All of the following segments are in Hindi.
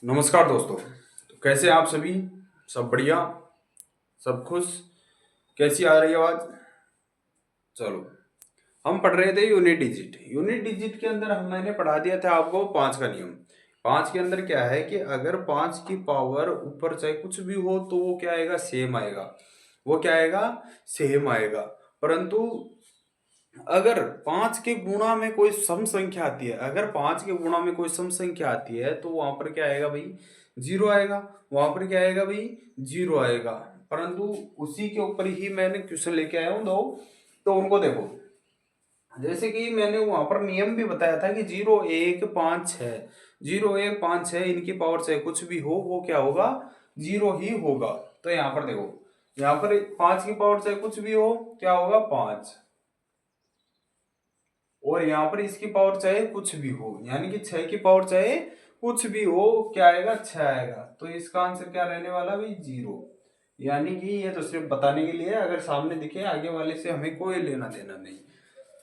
नमस्कार दोस्तों। तो कैसे आप सभी? सब बढ़िया, सब खुश। कैसी आ रही है आवाज? चलो, हम पढ़ रहे थे यूनिट डिजिट। यूनिट डिजिट के अंदर मैंने पढ़ा दिया था आपको पाँच का नियम। पाँच के अंदर क्या है कि अगर पाँच की पावर ऊपर चाहे कुछ भी हो तो वो क्या आएगा? सेम आएगा। वो क्या आएगा? सेम आएगा। परंतु अगर पांच के गुणा में कोई सम संख्या आती है, अगर पांच के गुणा में कोई सम संख्या आती है तो वहां पर क्या आएगा भाई? जीरो आएगा। वहां पर क्या आएगा भाई? जीरो आएगा। परंतु उसी के ऊपर ही मैंने क्वेश्चन लेके आया हूं दो। तो उनको देखो, जैसे कि मैंने वहां पर नियम भी बताया था कि 0 1 5 6, 0 1 5 6 इनकी पावर चाहे कुछ भी हो वो क्या होगा? जीरो ही होगा। तो यहाँ पर देखो, यहाँ पर पांच की पावर चाहे कुछ भी हो क्या होगा? पांच। और यहाँ पर इसकी पावर चाहे कुछ भी हो, यानी कि 6 की पावर चाहे कुछ भी हो, क्या आएगा? 6 आएगा। तो इसका आंसर क्या रहने वाला भाई? जीरो। यानी कि ये तो सिर्फ बताने के लिए, अगर सामने दिखे आगे वाले से हमें कोई लेना देना नहीं।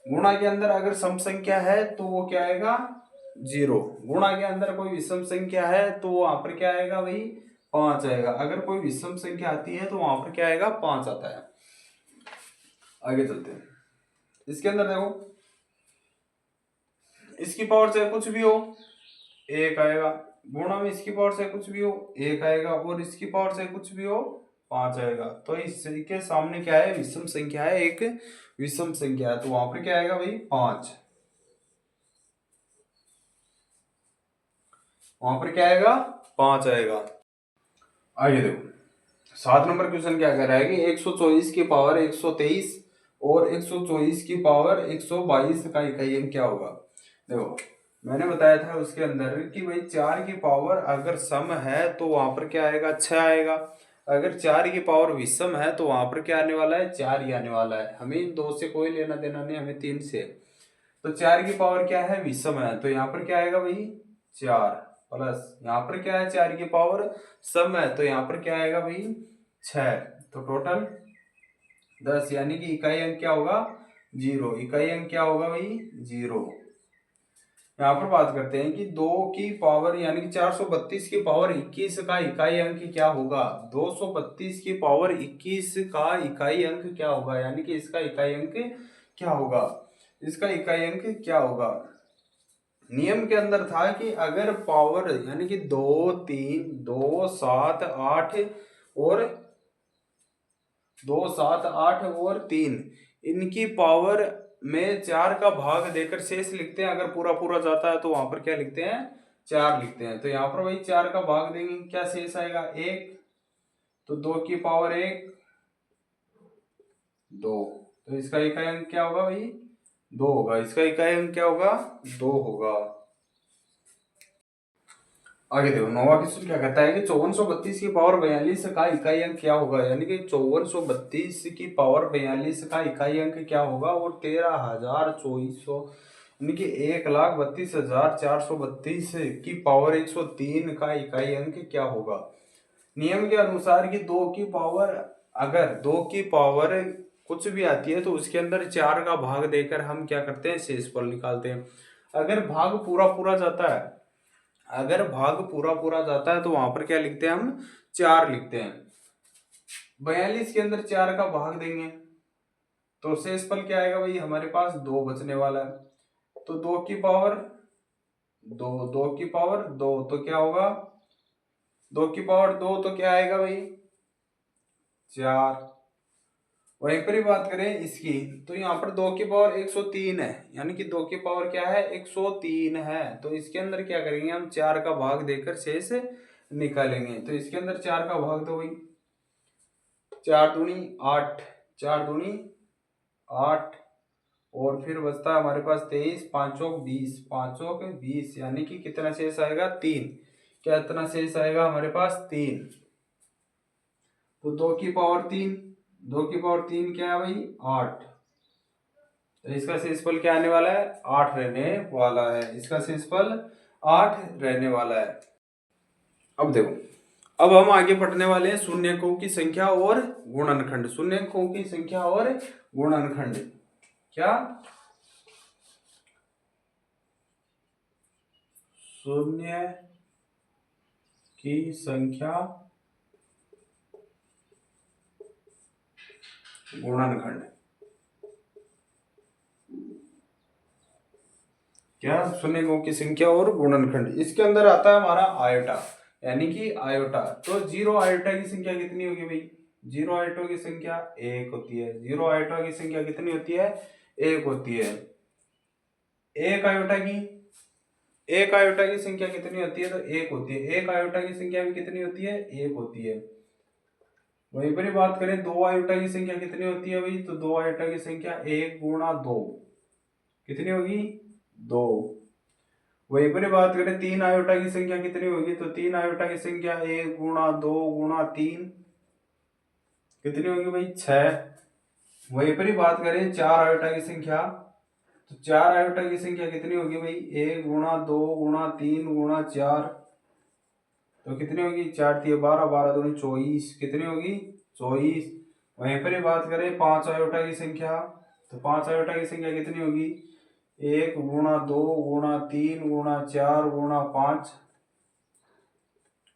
गुणा के अंदर अगर सम संख्या है तो वो क्या आएगा? जीरो। गुणा के अंदर कोई विषम संख्या है तो वहां पर क्या आएगा भाई? पांच आएगा। अगर कोई विषम संख्या आती है तो वहां पर क्या आएगा? पांच आता है। आगे चलते हैं। इसके अंदर देखो, इसकी पावर चाहे कुछ भी हो एक आएगा। गुणा में इसकी पावर चाहे कुछ भी हो एक आएगा, और इसकी पावर चाहे कुछ भी हो पांच आएगा। तो इसके सामने क्या है? विषम संख्या है, एक विषम संख्या है, तो वहां पर क्या आएगा भाई? पांच। वहां पर क्या आएगा? पांच आएगा। आगे देखो, 7 नंबर क्वेश्चन क्या कह रहा है कि 124 की पावर 123 और 124 की पावर 122 का इकाई अंक क्या होगा? देखो, मैंने बताया था उसके अंदर कि भाई चार की पावर अगर सम है तो वहां पर क्या आएगा? 6 आएगा। अगर चार की पावर विषम है तो वहां पर क्या आने वाला है? चार ही आने वाला है। हमें इन दो से कोई लेना देना नहीं, हमें तीन से। तो चार की पावर क्या है? विषम है, तो यहाँ पर क्या आएगा भाई? चार। प्लस यहाँ पर क्या है? चार की पावर सम है, तो यहाँ पर क्या आएगा भाई? छह। तो टोटल 10, यानी कि इकाई अंक क्या होगा? जीरो। इकाई अंक क्या होगा भाई? जीरो। यहाँ पर बात करते हैं कि दो की पावर यानी कि 432 की पावर 21 का इकाई अंक क्या होगा? 232 की पावर 21 का इकाई अंक क्या होगा? यानी कि इसका इकाई अंक क्या होगा? इसका इकाई अंक क्या होगा? नियम के अंदर था कि अगर पावर यानी कि 2 3 2 7 8 और 3 इनकी पावर में चार का भाग देकर शेष लिखते हैं। अगर पूरा पूरा जाता है तो वहां पर क्या लिखते हैं? चार लिखते हैं। तो यहाँ पर भाई चार का भाग देंगे, क्या शेष आएगा? एक। तो दो की पावर एक, दो। तो इसका इकाई अंक क्या होगा भाई? दो होगा। इसका इकाई अंक क्या होगा? दो होगा। आगे देखो, नौवा क्वेश्चन क्या कहता है कि 5432 की पावर 42 का इकाई अंक क्या होगा? यानी कि 5432 की पावर 42 का इकाई अंक क्या होगा? और 13,2400 यानी कि 1,32,432 की पावर 103 का इकाई अंक क्या होगा? नियम के अनुसार कि दो की पावर, अगर दो की पावर कुछ भी आती है तो उसके अंदर चार का भाग देकर हम क्या करते हैं? शेषफल निकालते हैं। अगर भाग पूरा पूरा जाता है, अगर भाग पूरा पूरा जाता है तो वहां पर क्या लिखते हैं? हम चार लिखते हैं। 42 के अंदर चार का भाग देंगे तो शेषफल क्या आएगा भाई? हमारे पास दो बचने वाला है। तो दो की पावर दो, दो की पावर दो, तो क्या होगा? दो की पावर दो तो क्या आएगा भाई? चार। वहीं पर ही बात करें इसकी, तो यहाँ पर दो की पावर 103 है, यानी कि दो की पावर क्या है? 103 है। तो इसके अंदर क्या करेंगे? हम चार का भाग देकर शेष निकालेंगे। तो इसके अंदर चार का भाग दो भाई। चार दूनी आठ, चार दूनी आठ, और फिर बचता है हमारे पास 23, पांचों 20, पांचों के 20, यानी कि कितना शेष आएगा? तीन। क्या इतना शेष आएगा हमारे पास? तीन। तो दो की पावर तीन, दो की पावर तीन क्या है भाई? आठ। तो इसका शेषफल क्या आने वाला है? आठ रहने वाला है। इसका शेषफल आठ रहने वाला है। अब देखो, अब हम आगे पढ़ने वाले हैं शून्यकों की संख्या और गुणनखंड। शून्यकों की संख्या और गुणनखंड। क्या? शून्य की संख्या गुणनखंड। क्या? शून्यकों की संख्या और गुणनखंड। इसके अंदर आता है हमारा आयोटा, यानी कि आयोटा। तो जीरो आयोटा की संख्या कितनी होगी भाई? जीरो आयोटा की संख्या एक होती है। जीरो आयोटा की संख्या कितनी होती है? एक होती है। एक आयोटा की संख्या कितनी होती है? तो एक होती है। एक आयोटा की संख्या भी कितनी होती है? एक होती है। वहीं पर ही बात करें दो आयोटा की संख्या कितनी होती है भाई? तो दो आयोटा की संख्या एक गुणा दो कितनी होगी? दो। वहीं पर ही बात करें तीन आयोटा की संख्या कितनी होगी? तो तीन आयोटा की संख्या एक गुणा दो गुणा तीन कितनी होगी भाई? छह। वहीं पर ही बात करें चार आयोटा की संख्या, तो चार आयोटा की संख्या कितनी होगी भाई? एक गुणा दो गुणा तीन गुणा चार, तो कितनी होगी? चार थी बारह, बारह दूनी 24, कितनी होगी? 24। वहीं पर ही बात करें पांच आयोटा की संख्या, तो पांच आयोटा की संख्या कितनी होगी? एक गुणा दो गुणा तीन गुणा चार गुणा पांच,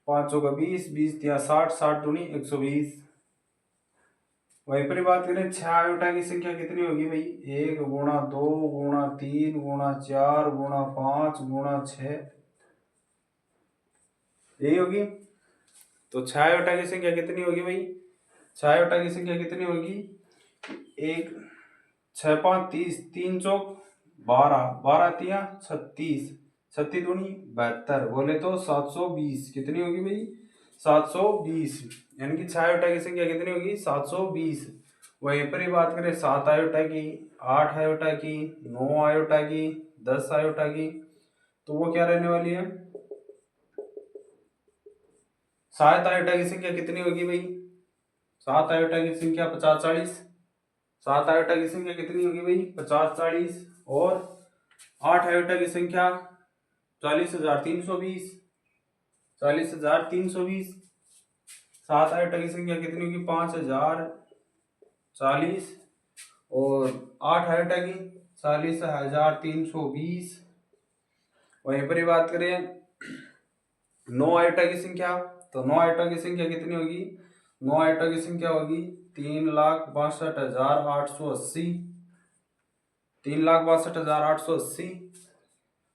पांचों का 20, 20 दिया 60, 60 दूनी 120। वहीं पर ही बात करें छह आयोटा की संख्या कितनी होगी भाई? एक गुणा दो गुणा तीन गुणा चार गुणा पांच गुणा छह, यही होगी। तो छह आयोटा की संख्या कितनी होगी भाई? छह आयोटा की संख्या कितनी होगी? एक, छह पांच 30, तीन चौक 12, 12 तिया 36, 36 दूनी 72, बोले तो 720, कितनी होगी भाई? 720। यानी कि छह आयोटा की संख्या कितनी होगी? 720। वहीं पर ही बात करें सात आयोटा की, आठ आयोटा की, नौ आयोटा की, 10 आयोटा की, तो वो क्या रहने वाली है? सात आयोटा की संख्या कितनी होगी भाई? सात आयोटा की संख्या 50, 40। सात आयोटा की संख्या कितनी होगी भाई? 50, 40। और आठ आयोटा की संख्या 40,320, 40,320। सात आयोटा की संख्या कितनी होगी? 5,040। और आठ आयोटा की 40,320। वहीं पर ही बात करें नौ आयोटा की संख्या, तो नौ आयोटा की संख्या कितनी होगी? नौ आयोटा की संख्या होगी 3,62,880, 3,62,880।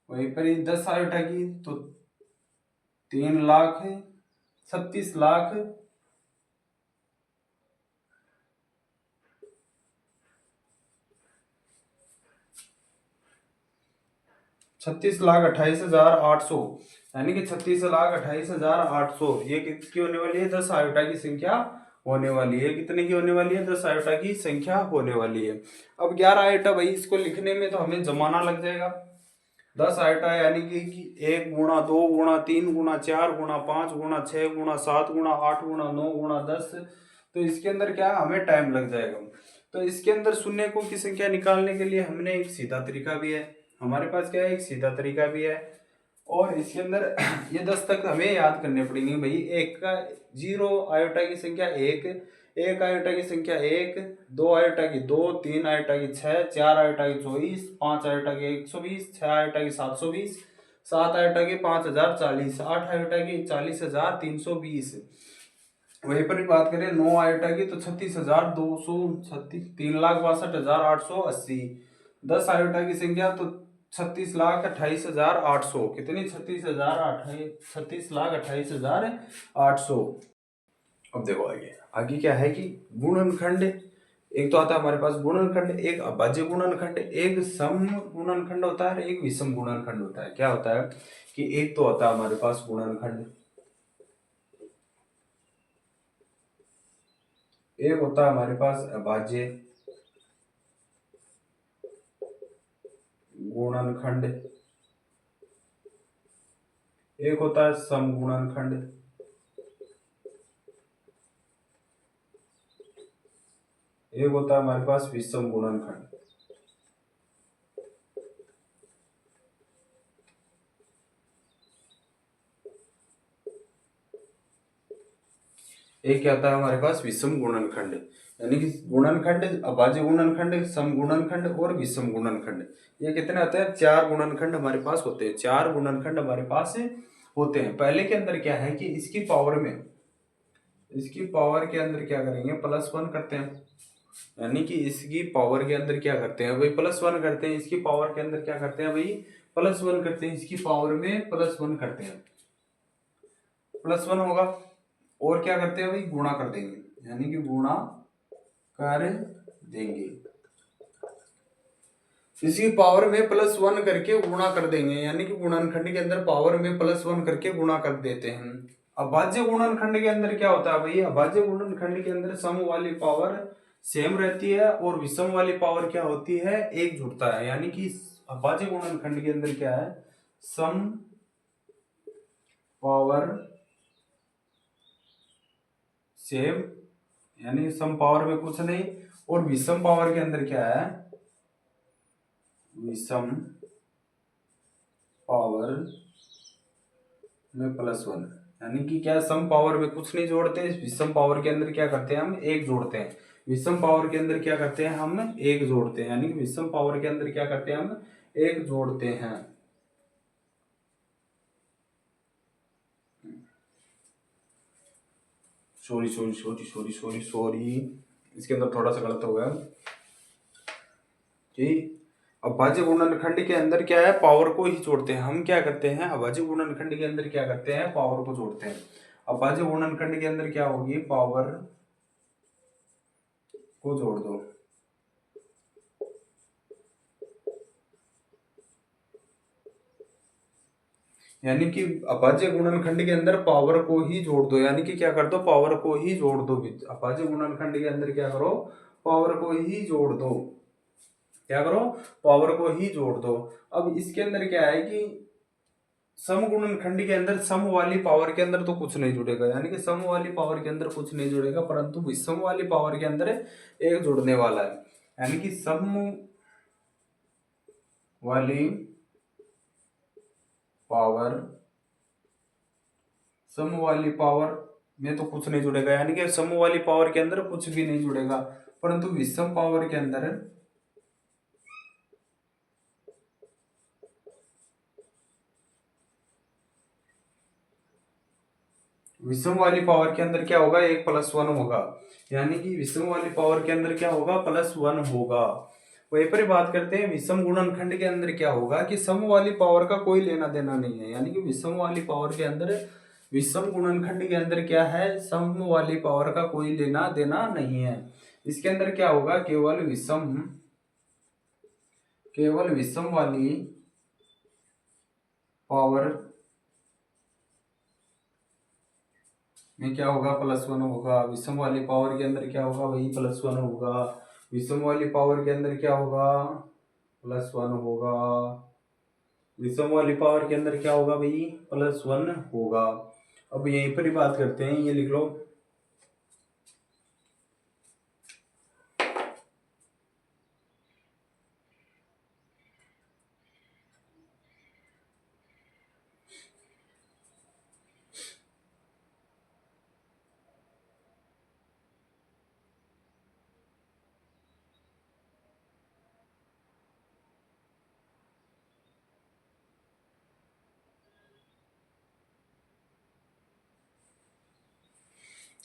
वहीं पर ही 10 आयोटा की, तो 3,36,00,000, 36,28,800, यानी कि 36,28,800 ये किसकी होने वाली है? 10 आयोटा की संख्या होने वाली है। कितने की होने वाली है? 10 आयोटा की संख्या होने वाली है। अब 11 आयोटा भाई, इसको लिखने में तो हमें जमाना लग जाएगा। 10 आयोटा यानी कि एक गुणा दो गुणा तीन गुणा चार गुणा पांच गुणा छह गुणा सात गुणा आठ गुणा नौ गुणा 10, तो इसके अंदर क्या है? हमें टाइम लग जाएगा। तो इसके अंदर शून्यकों की संख्या निकालने के लिए हमने एक सीधा तरीका भी है, हमारे पास क्या है? एक सीधा तरीका भी है। और इसके अंदर ये 10 तक हमें याद करने पड़ेंगे भाई। एक का जीरो आयोटा की संख्या एक, एक आयोटा की संख्या एक, दो आयोटा की दो, तीन आयोटा की छह, चार आयोटा की 24, पांच आयोटा की 120, छह आयोटा की 720, सात आयोटा की 5,040, आठ आयोटा की 40,320। वहीं पर भी बात करें नौ आयोटा की, तो 36,236, 3,62,880। 10 आयोटा की संख्या, तो 36,28,800, कितनी? 36,28,800। अब देखो आगे, आगे क्या है कि गुणनखंड। एक तो आता है हमारे पास गुणनखंड, एक अभाज्य गुणनखंड, एक सम गुणनखंड होता है, एक विषम गुणनखंड होता है। क्या होता है कि एक तो होता है हमारे पास गुणनखंड, एक होता है हमारे पास अभाज्य गुणनखंड, एक होता है सम गुणनखंड, एक होता है हमारे पास विषम गुणनखंड। एक क्या आता है हमारे पास? विषम गुणनखंड। यानी कि गुणनखंड, अभाज्य गुणनखंड, सम गुणनखंड और विषम गुणनखंड, ये कितने होते हैं? चार गुणनखंड हमारे पास होते हैं, चार गुणनखंड हमारे पास होते हैं। पहले के अंदर क्या है कि इसकी पावर के अंदर क्या करेंगे, +1 करते हैं, यानी कि इसकी पावर के अंदर क्या करते हैं भाई, +1 करते हैं। इसकी पावर के अंदर क्या करते हैं भाई, +1 करते हैं। इसकी पावर में +1 करते हैं, +1 होगा। और क्या करते हैं भाई, गुणा कर देंगे, यानी कि गुणा कर देंगे। इसकी पावर में +1 करके गुणा कर देंगे, यानी कि गुणनखंड के अंदर पावर में +1 करके गुणा कर देते हैं। अभाज्य गुणनखंड के अंदर क्या होता है भाई, अभाज्य गुणनखंड के अंदर सम वाली पावर सेम रहती है और विषम वाली पावर क्या होती है, एक जुड़ता है। यानी कि अभाज्य गुणनखंड के अंदर क्या है, सम पावर सेम, यानी सम पावर में कुछ नहीं, और विषम पावर के अंदर क्या है, विषम पावर में +1, यानी कि क्या, सम पावर में कुछ नहीं जोड़ते, विषम पावर के अंदर क्या करते हैं, हम एक जोड़ते हैं। विषम पावर के अंदर क्या करते हैं, हम एक जोड़ते हैं, यानी कि विषम पावर के अंदर क्या करते हैं, हम एक जोड़ते हैं। Sorry sorry sorry sorry sorry sorry, इसके अंदर थोड़ा सा गलत हो गया कि अभाज्य गुणनखंड के अंदर क्या है, पावर को ही जोड़ते हैं। हम क्या करते हैं, अभाज्य गुणनखंड के अंदर क्या करते हैं, पावर को जोड़ते हैं। अभाज्य गुणनखंड के अंदर क्या होगी, पावर को जोड़ दो, यानी कि अभाज्य गुणनखंड के अंदर पावर को ही जोड़ दो, यानी कि क्या कर दो, पावर को ही जोड़ दो। अभाज्य गुणनखंड के अंदर क्या करो, पावर को ही जोड़ दो, क्या करो, पावर को ही जोड़ दो। अब इसके अंदर क्या है कि सम गुणनखंड के अंदर सम वाली पावर के अंदर तो कुछ नहीं जुड़ेगा, यानी कि सम वाली पावर के अंदर कुछ नहीं जुड़ेगा, परंतु विषम वाली पावर के अंदर एक जुड़ने वाला है। यानी कि वाली पावर सम वाली पावर में तो कुछ नहीं जुड़ेगा, यानी कि सम वाली पावर के अंदर कुछ भी नहीं जुड़ेगा, परंतु विषम पावर के अंदर विषम वाली पावर के अंदर क्या होगा, एक +1 होगा, यानी कि विषम वाली पावर के अंदर क्या होगा, +1 होगा। वहीं पर बात करते हैं विषम गुणनखंड के अंदर क्या होगा कि सम वाली पावर का कोई लेना देना नहीं है, यानी कि विषम वाली पावर के अंदर, विषम गुणनखंड के अंदर क्या है, सम वाली पावर का कोई लेना देना नहीं है। इसके अंदर क्या होगा, केवल विषम वाली पावर में क्या होगा, +1 होगा। विषम वाली पावर के अंदर क्या होगा वही, +1 होगा। विषम वाली पावर के अंदर क्या होगा, +1 होगा। विषम वाली पावर के अंदर क्या होगा भाई, +1 होगा। अब यहीं पर ही बात करते हैं, ये लिख लो,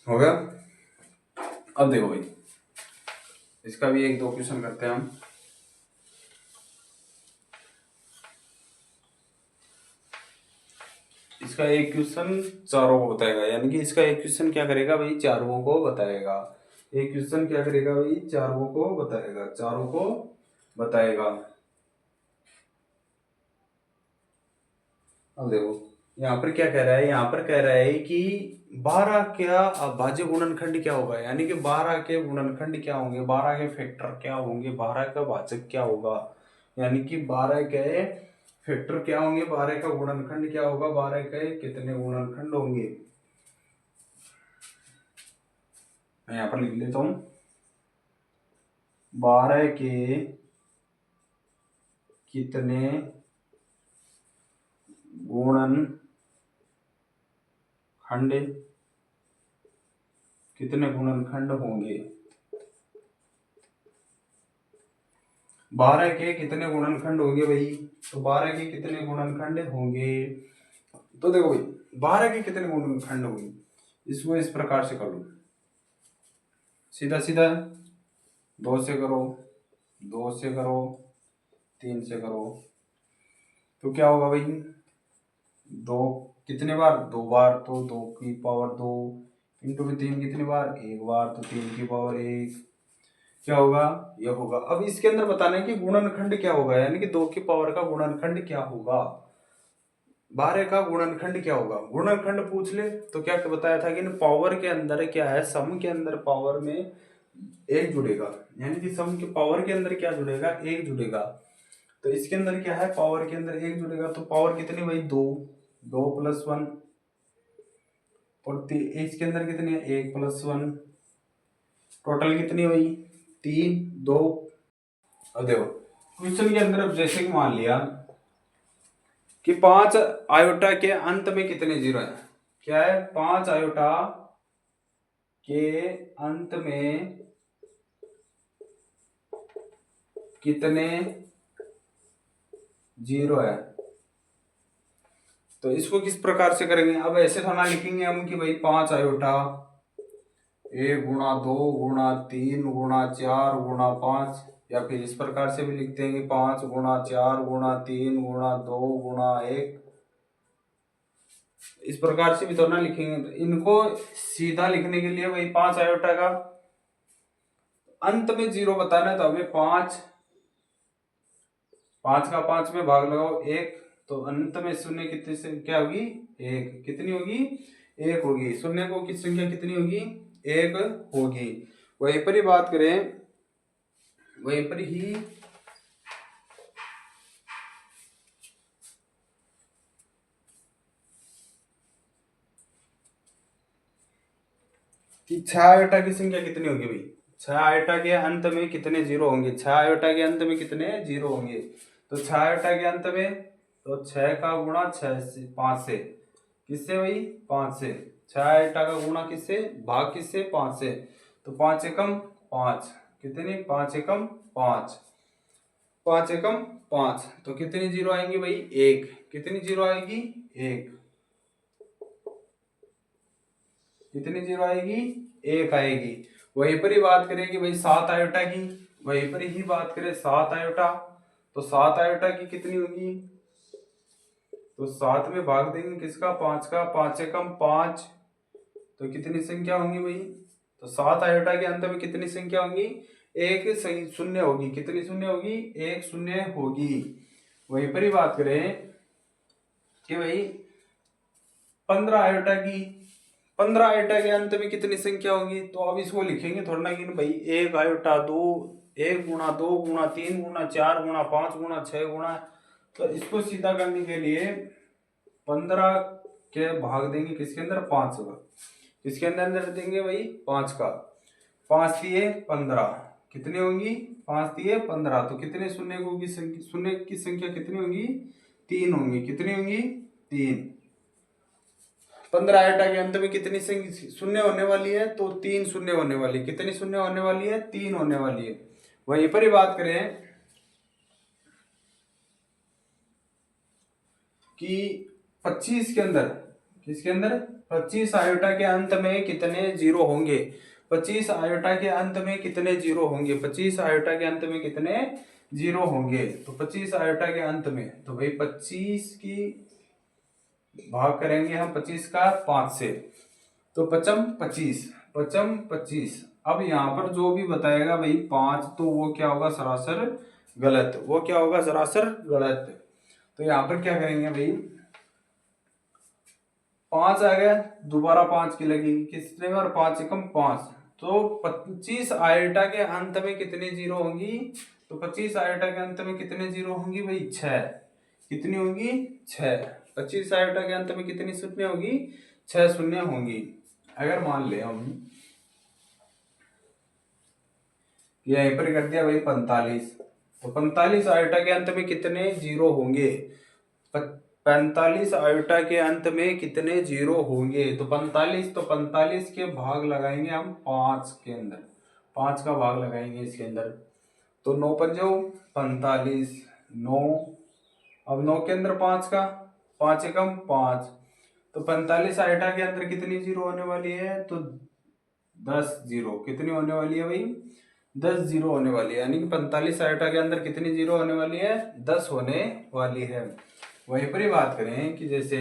हो गया। अब देखो भाई, इसका भी एक दो क्वेश्चन करते हैं हम। इसका एक क्वेश्चन चारों को बताएगा, यानी कि इसका एक क्वेश्चन क्या करेगा भाई, चारों को बताएगा। एक क्वेश्चन क्या करेगा भाई, चारों को बताएगा, चारों को बताएगा। अब देखो यहाँ पर क्या कह रहा है, यहाँ पर कह रहा है कि 12 क्या अभाज्य गुणनखंड क्या होगा, यानी कि 12 के गुणनखंड क्या होंगे, 12 के फैक्टर क्या होंगे, 12 का भाजक क्या होगा, यानी कि 12 के फैक्टर क्या होंगे, 12 का गुणनखंड क्या होगा, 12 के कितने गुणनखंड होंगे। मैं यहाँ पर लिख लेता हूं, 12 के कितने गुणनखंड, कितने गुणनखंड होंगे, 12 के कितने गुणनखंड होंगे भाई, तो 12 के कितने गुणनखंड होंगे। तो देखो भाई 12 के कितने गुणनखंड होंगे, इसको इस प्रकार से कर लो, सीधा सीधा 2 से करो, 2 से करो, 3 से करो, तो क्या होगा भाई, दो कितने बार, 2 बार, तो 2 की पावर 2 इंटू में 3 कितनी बार, 1 बार, तो 3 की पावर 1, क्या होगा, ये होगा। अब इसके अंदर बताना है कि गुणनखंड क्या होगा, यानी कि 2 की पावर का गुणनखंड क्या होगा, 12 का गुणनखंड क्या होगा। गुणनखंड पूछ ले तो क्या बताया था कि पावर के अंदर क्या है, सम के अंदर पावर में एक जुड़ेगा, यानी कि सम के पावर के अंदर क्या जुड़ेगा, एक जुड़ेगा। तो इसके अंदर क्या है, पावर के अंदर एक जुड़ेगा, तो पावर कितनी भाई, 2, 2+1, और इसके अंदर कितनी है, 1+1, टोटल कितनी हुई, 3, 2। अब देखो क्वेश्चन के अंदर अब जैसे कि मान लिया कि 5 आयोटा के अंत में कितने जीरो है, क्या है, 5 आयोटा के अंत में कितने जीरो है। तो इसको किस प्रकार से करेंगे, अब ऐसे थोड़ा लिखेंगे हम कि भाई 5 आयोटा 1 गुणा 2 गुणा 3 गुणा 4 गुणा 5, या फिर इस प्रकार से भी लिखते हैं कि 5 गुणा 4 गुणा 3 गुणा 2 गुणा 1, इस प्रकार से भी तो ना लिखेंगे। तो इनको सीधा लिखने के लिए भाई 5 आयोटा का अंत में जीरो बताना है, तो हमें 5 का 5 में भाग लगाओ 1, तो अंत में शून्य कितनी संख्या होगी, 1, कितनी होगी, 1 होगी। शून्य को की संख्या कितनी होगी, 1 होगी। वहीं पर ही बात करें, वहीं पर ही कि 6 आयोटा की संख्या कितनी होगी भाई, 6 आयोटा के अंत में कितने जीरो होंगे, 6 आयोटा के अंत में कितने जीरो होंगे। तो 6 आयोटा के अंत में, तो 6 का गुणा 6 से 5 से, किससे भाई, 5 से। 6 आयोटा का गुणा किससे, भाग किससे, 5 से। तो 5 एकम 5, कितनी, 5 एकम 5, 5 एकम 5, तो कितनी जीरो आएंगी भाई, 1, कितनी जीरो आएगी, 1, कितनी जीरो आएगी, 1 आएगी। वहीं पर ही बात करें कि भाई 7 आयोटा की, वहीं पर ही बात करें 7 आयोटा, तो 7 आयोटा की कितनी होगी, तो 7 में भाग देंगे किसका, 5 का, 5 एकम 5, तो कितनी संख्या होंगी भाई, तो 7 आयोटा के अंत में कितनी संख्या होंगी, एक शून्य होगी, कितनी शून्य होगी, 1 शून्य होगी। वहीं पर ही बात करें कि भाई 15 आयोटा की, 15 आयोटा के अंत में कितनी संख्या होगी, तो अब इसको लिखेंगे थोड़ा ना कि भाई 1 आयोटा 2, 1 गुणा 2 गुणा 3 गुणा 4 गुणा 5 गुणा 6 गुणा, तो इसको सीधा करने के लिए 15 के भाग देंगे किसके अंदर, 5 का, किसके अंदर देंगे भाई, 5 का, 5 दिए 15, कितनी होंगी, 5 दिए 15, तो कितने शून्य होगी, शून्य की संख्या कितनी होगी, 3 होंगी, कितनी होंगी, 3। 15 आयोटा के अंत में कितनी शून्य होने वाली है, तो 3 शून्य होने वाली है, कितनी शून्य होने वाली है, 3 होने वाली है। वहीं पर ही बात करें कि 25 के अंदर, किसके अंदर, 25 आयोटा के अंत में कितने जीरो होंगे, 25 आयोटा के अंत में कितने जीरो होंगे, 25 आयोटा के अंत में कितने जीरो होंगे, तो 25 आयोटा के अंत में, तो भाई 25 की भाग करेंगे हम 25 का 5 से, तो 25, 25। अब यहाँ पर जो भी बताएगा भाई 5, तो वो क्या होगा, सरासर गलत, वो क्या होगा, सरासर गलत। तो यहाँ पर क्या करेंगे भाई, 5 आ गया, दोबारा 5 की लगेगी, कितने बार, 5 एकम 5, तो 25 आयोटा के अंत में कितने जीरो होंगी, तो 25 आयोटा के अंत में कितने जीरो होंगी भाई, 6, कितनी होंगी, 6। 25 आयोटा के अंत में कितनी शून्य होगी, 6 शून्य होंगी। अगर मान ले हम यहीं पर कर दिया भाई 45, तो 45 आयोटा के अंत में कितने जीरो होंगे, 45 आयोटा के अंत में कितने जीरो होंगे, तो 45, तो 45 के भाग लगाएंगे हम 5 के अंदर, 5 का भाग लगाएंगे इसके अंदर, तो 9 पंजो 45, 9, अब 9 के अंदर 5 का, 5 एकम 5, तो 45 आइटा के अंदर कितनी जीरो होने वाली है? तो 10 जीरो। कितनी होने वाली है भाई? 10 जीरो होने वाली है। यानी कि 45 आइटा के अंदर कितनी जीरो होने वाली है? 10 होने वाली है। वहीं पर ही बात करें कि जैसे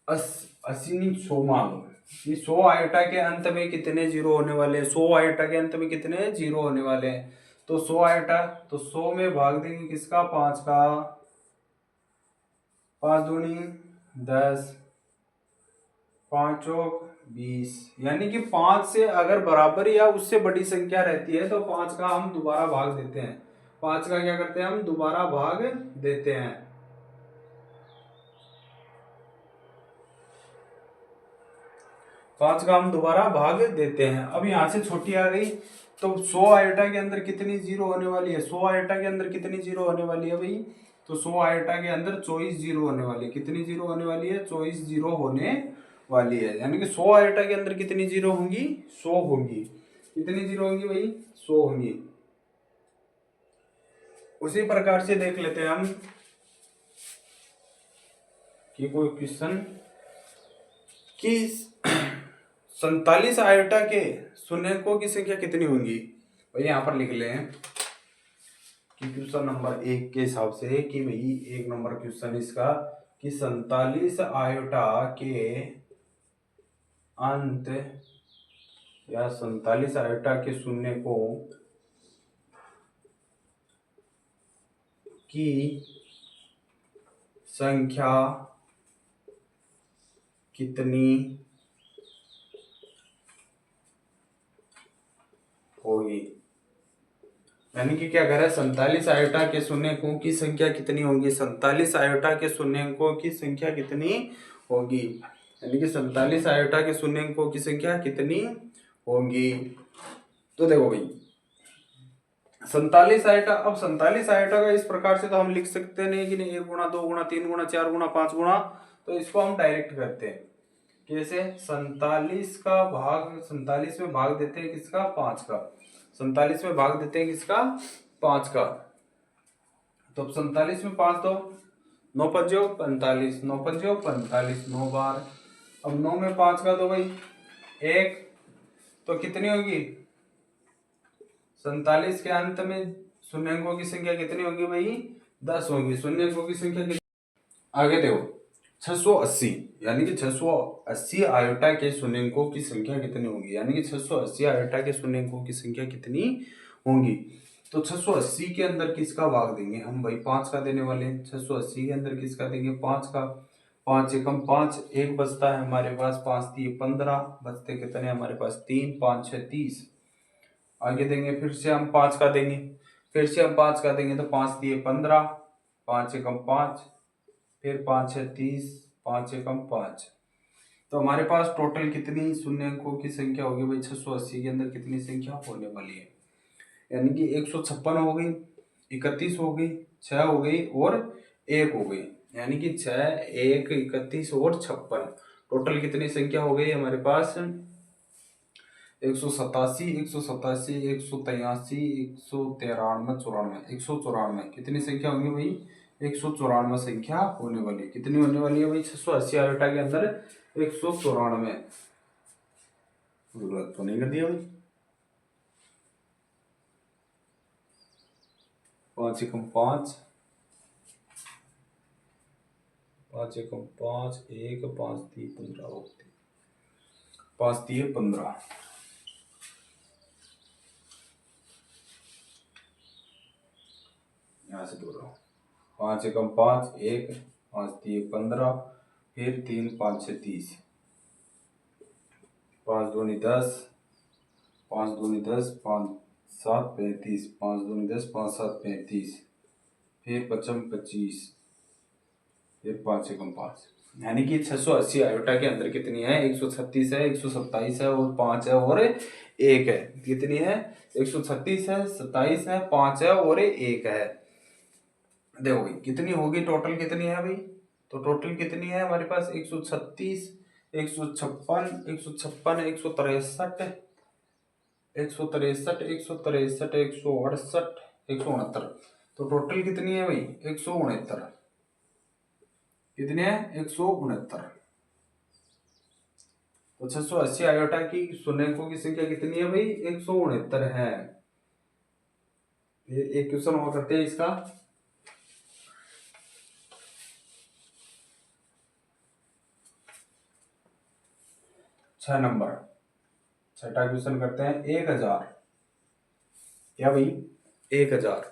80 नहीं 100 मांग, ये 100 आइटा के अंत में कितने जीरो होने वाले हैं? 100 आइटा के अंत में कितने जीरो होने वाले हैं? तो 100 आइटा, तो 100 में भाग देंगे किसका? 5 का। 5 दूनी 10, 5 चौक 20। यानी कि 5 से अगर बराबर या उससे बड़ी संख्या रहती है तो 5 का हम दोबारा भाग देते हैं। 5 का क्या करते हैं? हम दोबारा भाग देते हैं। 5 का हम दोबारा भाग देते हैं। अब यहां से छोटी आ गई, तो 100 आइटा के अंदर कितनी जीरो होने वाली है? 100 आइटा के अंदर कितनी जीरो होने वाली है भाई? तो 100 आइटा के अंदर 24 जीरो होने वाली है। कितनी जीरो होने वाली है? 24 जीरो होने वाली है। यानी कि 100 आइटा के अंदर कितनी जीरो होंगी? 100 होंगी। कितनी जीरो होंगी भाई? 100 होंगी। उसी प्रकार से देख लेते हैं हम कि कोई क्वेश्चन कि 47 आयोटा के शून्यकों की संख्या कितनी होंगी? भाई यहाँ पर लिख लें कि क्वेश्चन नंबर 1 के हिसाब से कि भाई 1 नंबर क्वेश्चन इसका कि 47 आयोटा के अंत या 47 आयोटा के शून्यकों की संख्या कितनी होगी? यानी कि क्या कह रहा है? 47 आयोटा के शून्यकों की संख्या कितनी होगी? 47 आयोटा के शून्यकों की संख्या कितनी होगी? यानी कि 47 आयोटा के शून्यकों की संख्या कितनी होगी? तो देखो भाई 47 आयोटा, अब 47 आयोटा का इस प्रकार से तो हम लिख सकते नहीं कि नहीं 1 गुणा 2 गुणा 3 गुणा 4 गुणा 5 गुणा, तो इसको हम डायरेक्ट करते हैं। कैसे? 47 का भाग 47 में भाग देते हैं किसका? 5 का। 47 में भाग देते हैं किसका? 5 का। तो अब 47 में 5 दो 9 पंजो 45, 9 पंजो 45, 9 बार। अब 9 में 5 का दो भाई 1, तो कितनी होगी? 47 के अंत में शून्यकों की संख्या कितनी होगी भाई? 10 होगी। शून्यकों की संख्या कितनी? आगे देखो 680, यानी कि 680 आयोटा के शून्यकों की संख्या कितनी होगी? यानी कि 680 आयोटा के शून्यकों की संख्या कितनी होगी? तो 680 के अंदर किसका भाग देंगे हम भाई? 5 का देने वाले हैं। 680 के अंदर किसका देंगे? 5 का। 5 एकम 5, एक बचता है हमारे पास, 5 3 15, बचते कितने हमारे पास? 3, 5 6 30। आगे देंगे फिर से हम 5 का देंगे, फिर से हम 5 का देंगे, तो 5 3 15, 5 एकम 5, फिर 5 6 30, 5 एकम 5। तो हमारे पास टोटल कितनी शून्यकों की संख्या होगी भाई? 680 के अंदर कितनी संख्या होने वाली है? यानी कि 156 हो गई, 31 हो गई, 6 हो गई और 1 हो गई। यानी कि 6 1 31 और 56, टोटल कितनी संख्या हो गई हमारे पास? 187, 187, 183, 193, 94, 194। कितनी संख्या होंगी भाई? 194 संख्या होने वाली। कितनी होने वाली है भाई? 680 आयोटा के अंदर 194। गलत तो नहीं कर दिया भाई? 5 एकम 5, 5 एकम 5, 1 5 3 15 होती, 5 3 15। यहाँ से बोल रहा हूँ 5 एकम 5, 1 5 3 15, फिर 3 5 6 30, 5 दूनी 10, 5 दूनी 10, 5 7 35, 5 दूनी 10, 5 7 35, फिर 55 25, फिर 5 एकम 5। यानी कि 680 आयोटा के अंदर कितनी है? 136 है, 127 है और 5 है और 1 है। कितनी है? 136 है, 27 है, 5 है और 1 है। देखो भाई कितनी होगी? टोटल कितनी है भाई? तो टोटल कितनी है हमारे पास? 136, 156, 156, 163, 163, 163, 168, 169। तो टोटल कितनी है भाई? 169। कितने हैं 169। तो 680 आयोटा की शून्यंकों की संख्या कितनी है भाई 169 है। एक क्वेश्चन और करते हैं इसका। 6 नंबर, छठा क्वेश्चन करते हैं। 1000, क्या भाई 1000।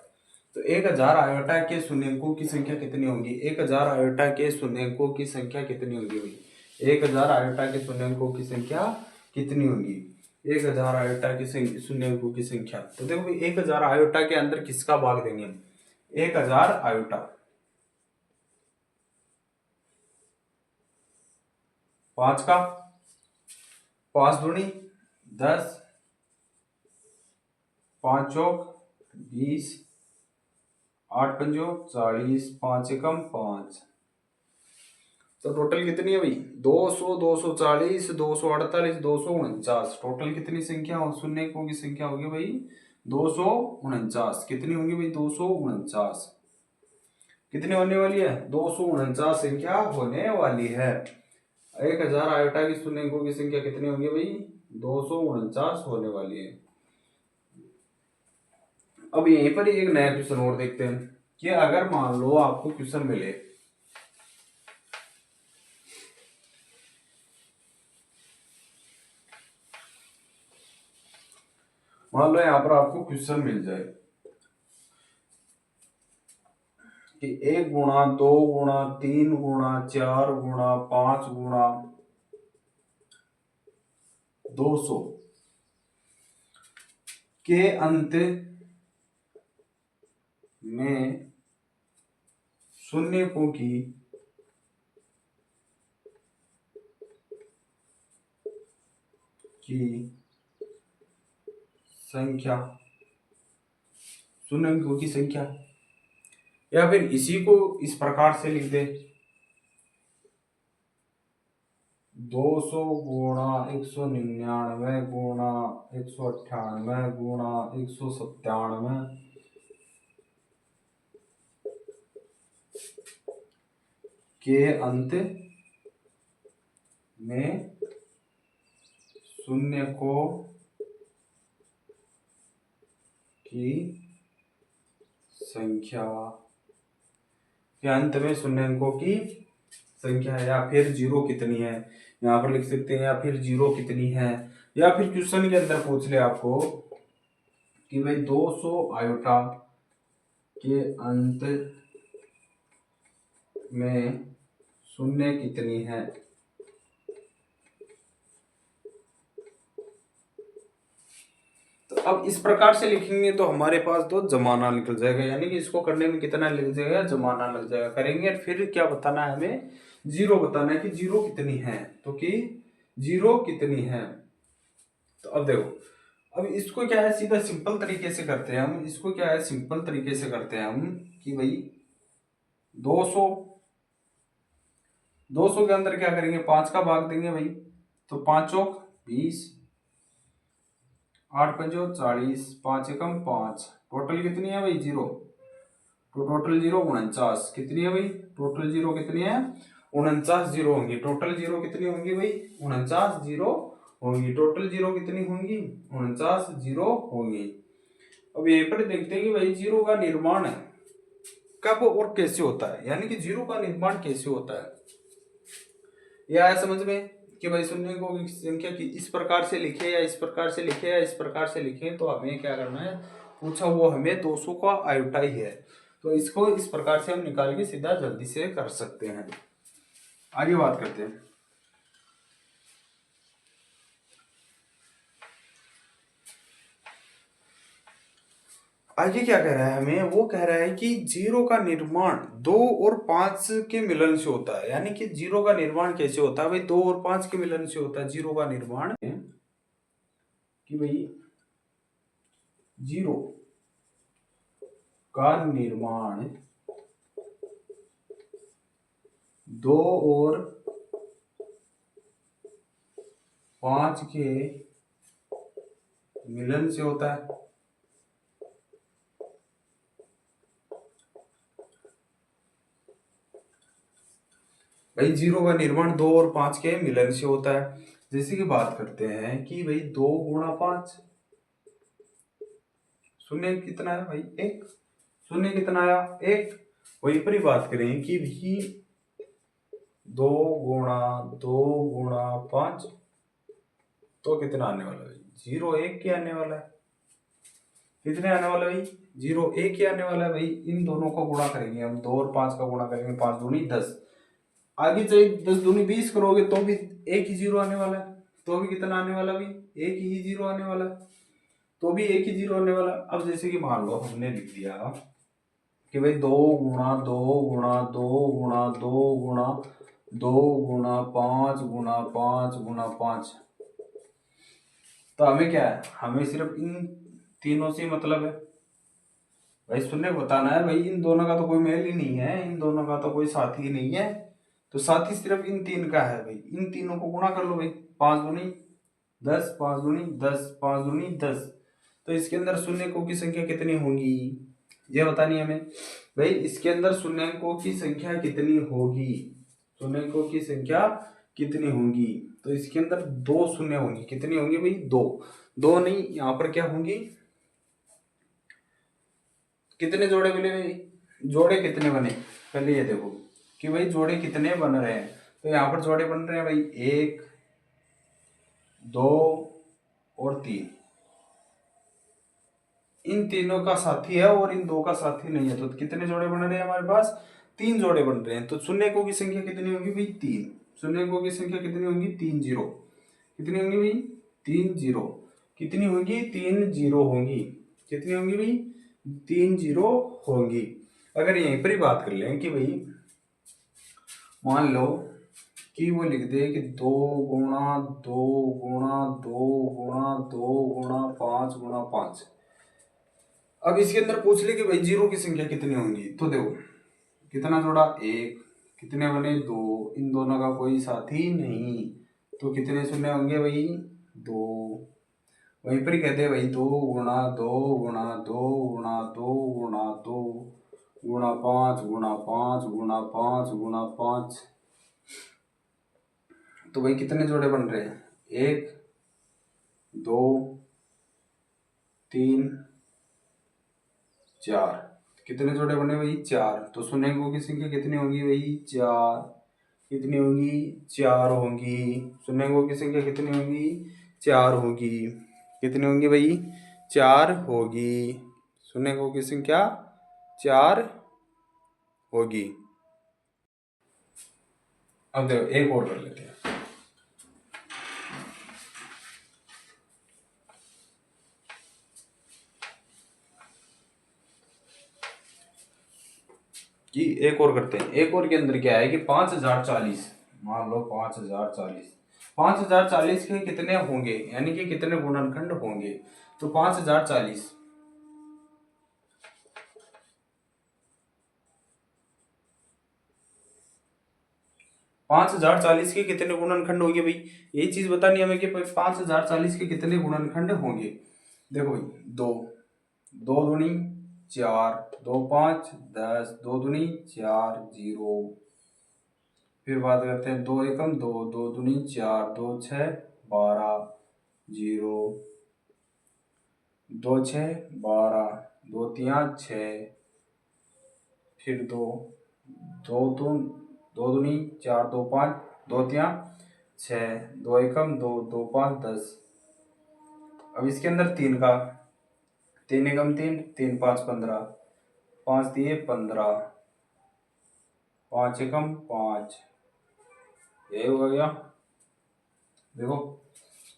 तो 1000 आयोटा के शून्यंकों की संख्या कितनी होगी? 1000 आयोटा के शून्यंकों की संख्या कितनी होगी भाई? 1000 आयोटा के शून्यंकों की संख्या कितनी होगी? 1000 आयोटा की शून्यंकों की संख्या। तो देखो भाई 1000 आयोटा के अंदर किसका भाग देंगे हम? 1000 आयोटा 5 का, 5 दूनी 10, 5 चौक 20, 8 पंजो 40, 5 एकम 5। तो टोटल कितनी है भाई 200, 240, 248, 249। टोटल कितनी संख्या हो शून्यकों की संख्या होगी भाई 249। कितनी होंगी भाई 249। कितनी होने वाली है 249 संख्या होने वाली है। 1000 आयोटा की शून्यकों की संख्या कितनी होगी भाई 249 होने वाली है। अब यहीं पर एक नया क्वेश्चन और देखते हैं कि अगर मान लो आपको क्वेश्चन मिले मान लो यहाँ पर आपको क्वेश्चन मिल जाए कि 1 गुणा 2 गुणा 3 गुणा 4 गुणा 5 गुणा 200 के अंत में शून्यकों की संख्या, शून्यकों की संख्या, या फिर इसी को इस प्रकार से लिख दे 200 गुणा 199 गुणा 198 गुणा 197 के अंत में शून्यकों की संख्या, के अंत में शून्यकों की संख्या, या फिर जीरो कितनी है यहाँ पर लिख सकते हैं, या फिर जीरो कितनी है, या फिर क्वेश्चन के अंदर पूछ ले आपको कि भाई 200 आयोटा के अंत में शून्य कितनी है। तो अब इस प्रकार से लिखेंगे तो हमारे पास तो जमाना निकल जाएगा, यानी कि इसको करने में कितना लग जाएगा जमाना लग जाएगा। करेंगे फिर क्या बताना है हमें जीरो बताना है कि जीरो कितनी है, तो कि जीरो कितनी है। तो अब देखो अब इसको क्या है सीधा सिंपल तरीके से करते हैं हम, इसको क्या है सिंपल तरीके से करते हैं हम कि भाई 200, 200 के अंदर क्या करेंगे 5 का भाग देंगे भाई, तो 5 चौक 20, 8 पंजो 40, 5 एकम 5। टोटल कितनी है भाई जीरो, तो टोटल जीरो 49। कितनी है भाई टोटल जीरो कितनी है 49 जीरो होंगी। टोटल जीरो कितनी होंगी भाई 49 जीरो होंगी। टोटल जीरो कितनी होंगी 49 जीरो होंगी। अब यहीं पर देखते हैं कि भाई जीरो का निर्माण कब और कैसे होता है, यानी कि जीरो का निर्माण कैसे होता है। यह आया समझ में कि भाई शून्य को संख्या की इस प्रकार से लिखे या इस प्रकार से लिखे या इस प्रकार से लिखे, तो हमें क्या करना है पूछा वो हमें 200 का आयोटा ही है, तो इसको इस प्रकार से हम निकाल के सीधा जल्दी से कर सकते हैं। आगे बात करते हैं। आगे क्या कह रहा है हमें, वो कह रहा है कि जीरो का निर्माण 2 और 5 के मिलन से होता है। यानी कि जीरो का निर्माण कैसे होता है भाई 2 और 5 के मिलन से होता है जीरो का निर्माण, कि भाई जीरो का निर्माण 2 और 5 के मिलन से होता है। भाई जीरो का निर्माण 2 और 5 के मिलन से होता है। जैसे कि बात करते हैं कि भाई 2 गुणा 5, शून्य कितना है भाई 1, शून्य कितना आया 1। वहीं पर ही बात करें कि भाई 2 गुणा 5 तो कितना आने वाला है, 0 1 क्या आने वाला है, कितने आने वाला है भाई 0 1 ही आने वाला है भाई। इन दोनों को गुणा करेंगे हम, 2 और 5 का गुणा करेंगे, 5 दूनी 10, आगे चाहिए 10 दूनी 20 करोगे तो भी एक ही जीरो आने वाला है, तो भी कितना आने वाला भाई एक ही जीरो आने वाला है, तो भी एक ही जीरो आने वाला। अब जैसे कि मान लो हमने लिख दिया कि भाई 2 गुणा 2 गुणा 2 गुणा 2 गुणा 5 गुणा 5 गुणा 5, तो हमें क्या है, हमें सिर्फ इन तीनों से मतलब है भाई। शून्य बताना है भाई, इन दोनों का तो कोई मेल ही नहीं है, इन दोनों का तो कोई साथी ही नहीं है, तो साथी सिर्फ इन तीन का है भाई। इन तीनों को गुणा कर लो भाई, 5 दूनी 10, 5 दूनी 10, 5 दूनी 10। तो इसके अंदर शून्यकों की संख्या कितनी होगी ये बतानी है हमें भाई। इसके अंदर शून्यकों की संख्या कितनी होगी, शून्यकों की संख्या कितनी होगी, तो इसके अंदर 2 शून्य होंगी। कितनी होंगी भाई 2, 2 नहीं, यहाँ पर क्या होंगी, कितने जोड़े बने भाई, जोड़े कितने बने पहले ये देखो कि भाई जोड़े कितने बन रहे हैं। तो यहाँ पर जोड़े बन रहे हैं भाई 1 2 और 3, इन तीनों का साथी है और इन दो का साथी नहीं है, तो कितने जोड़े बन रहे हैं हमारे पास, 3 जोड़े बन रहे हैं। तो शून्यकों की संख्या कितनी होगी भाई 3, शून्यकों की संख्या कितनी होगी 3 जीरो, कितनी होंगी भाई 3 जीरो, कितनी होंगी 3 जीरो होंगी, कितनी होंगी भाई 3 जीरो होंगी। अगर यहीं पर ही बात कर लें कि भाई मान लो कि वो लिख दे कि 2 गुणा 2 गुणा 2 गुणा 2 गुणा 5 गुणा 5। अब इसके अंदर पूछ ले कि भाई जीरो की संख्या कितनी होंगी, तो देखो कितना जोड़ा 1, कितने बने 2, इन दोनों का कोई साथी नहीं, तो कितने शून्य होंगे भाई 2। वहीं पर ही कहते हैं भाई 2 गुणा 2 गुणा 2 गुणा 2 गुणा 5 गुणा 5 गुणा 5, तो भाई कितने जोड़े बन रहे हैं 1 2 3 4, कितने जोड़े बने भाई 4। तो शून्यकों की संख्या कितनी होगी भाई 4, कितनी होगी 4 होंगी। शून्यकों की संख्या कितनी होगी 4 होगी, कितनी होंगी भाई 4 होगी। शून्यकों की संख्या 4 होगी। अब देखो एक और कर लेते हैं कि एक और करते हैं। एक और के अंदर क्या है कि 5040, मान लो 5040, 5040 के कितने होंगे, यानी कि कितने गुणनखंड होंगे। तो 5040 5040 के कितने गुणनखंड होंगे भाई, यही चीज बतानी हमें कि 5040 के कितने गुणनखंड होंगे। देखो भाई 2, 2 दूनी 4, 2 5 10, 2 दूनी 4 0। फिर बात करते हैं 2 एकम 2, 2 दूनी 4, 2 6 12 0, 2 6 12, 2 3 6, फिर 2, 2 दूनी 4, 2 5, 2 3 6, 2 एकम 2, 2 5 10। अब इसके अंदर 3 का, 3 एकम 3, 3 5 15, 5 3 15, 5 एकम 5, ये हो गया। देखो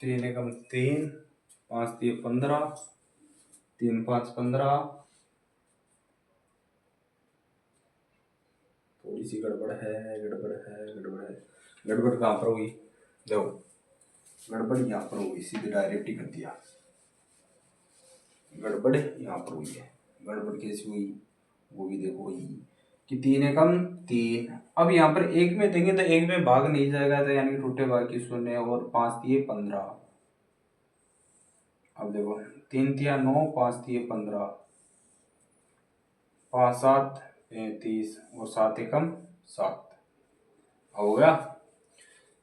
3 एकम 3, 5 3 15, 3 5 15, थोड़ी सी गड़बड़ है, गड़बड़ कहाँ पर होगी, देखो गड़बड़ यहाँ पर होगी, सीधे डायरेक्ट ही कर दिया, गड़बड़ यहाँ पर हुई है। गड़बड़ कैसी हुई वो भी देखो ही कि 3 एकम 3। अब यहाँ पर एक में देंगे तो एक में भाग नहीं जाएगा, तो यानी कि टूटे भाग की शून्य, और 5 3 15। अब देखो 3 3 9, 5 3 15, 5 7 35, और 7 एकम 7। हो गया।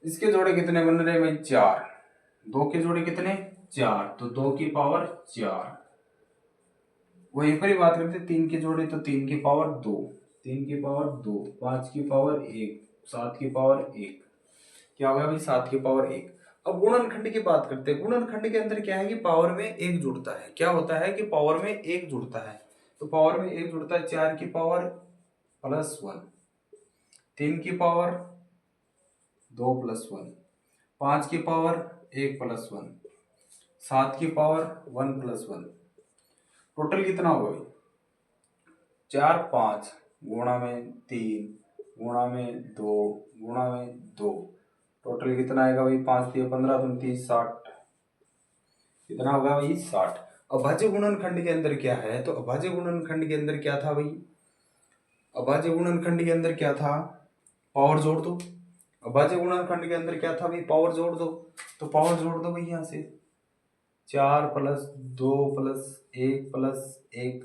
इसके जोड़े कितने बन रहे भाई? 4। 2 के जोड़े कितने? 4, तो 2 की पावर 4। वहीं पर ही बात करते 3 के जोड़े, तो 3 की पावर 2, 3 की पावर 2, 5 की पावर 1, 7 की पावर 1। क्या होगा भाई? 7 की पावर 1। अब गुणनखंड की बात करते हैं। गुणनखंड के अंदर क्या है कि पावर में 1 जुड़ता है। क्या होता है कि पावर में 1 जुड़ता है, तो पावर में 1 जुड़ता है। 4 की पावर +1, 3 की पावर 2 +1, 5 की पावर 1 +1, 7 की पावर 1 +1। टोटल कितना होगा भाई? 4 5 गुणा में 3 गुणा में 2 गुणा में 2, टोटल कितना आएगा भाई? 5 3 15 दूनी 30 60। कितना होगा भाई? 60। अभाज्य गुणनखंड के अंदर क्या है? तो अभाज्य गुणनखंड के अंदर क्या था भाई? अभाज्य गुणनखंड के अंदर क्या था? पावर जोड़ दो। अभाज्य गुणनखंड के अंदर क्या था भाई? पावर जोड़ दो। तो पावर जोड़ दो भाई यहाँ से। 4 + 2 + 1 + 1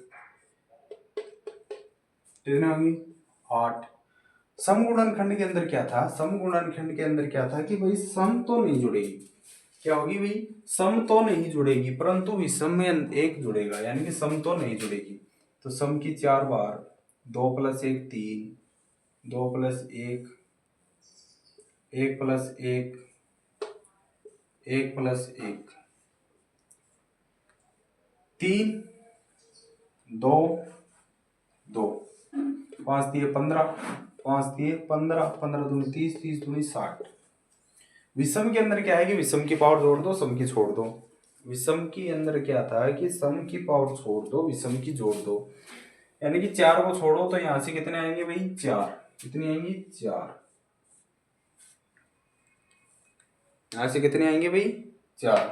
कितने होंगी? 8। समगुणनखंड के अंदर क्या था? समगुणनखंड के अंदर क्या था कि भाई सम तो नहीं जुड़ेगी। क्या होगी भाई? सम तो नहीं जुड़ेगी, परंतु विषम में 1 जुड़ेगा, यानी कि सम तो नहीं जुड़ेगी। तो सम की 4 बार, 2 + 1 3, 2 + 1 1 + 1 1 + 1 3 2 2, 5 दिए 15, 5 दिए 15, 15 दूनी 30, 30 दूनी 60। विषम के अंदर क्या है कि विषम की पावर जोड़ दो, सम की छोड़ दो। विषम के अंदर क्या था कि सम की पावर छोड़ दो, विषम की जोड़ दो। यानी कि 4 को छोड़ो तो यहां से कितने आएंगे भाई? 4। कितनी आएंगी? 4। यहां से कितने आएंगे भाई? 4।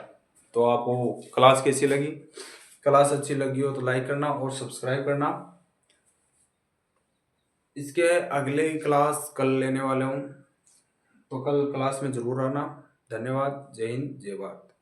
तो आपको क्लास कैसी लगी? क्लास अच्छी लगी हो तो लाइक करना और सब्सक्राइब करना। इसके अगले क्लास कल लेने वाले हूँ, तो कल क्लास में जरूर आना। धन्यवाद। जय हिंद, जय भारत।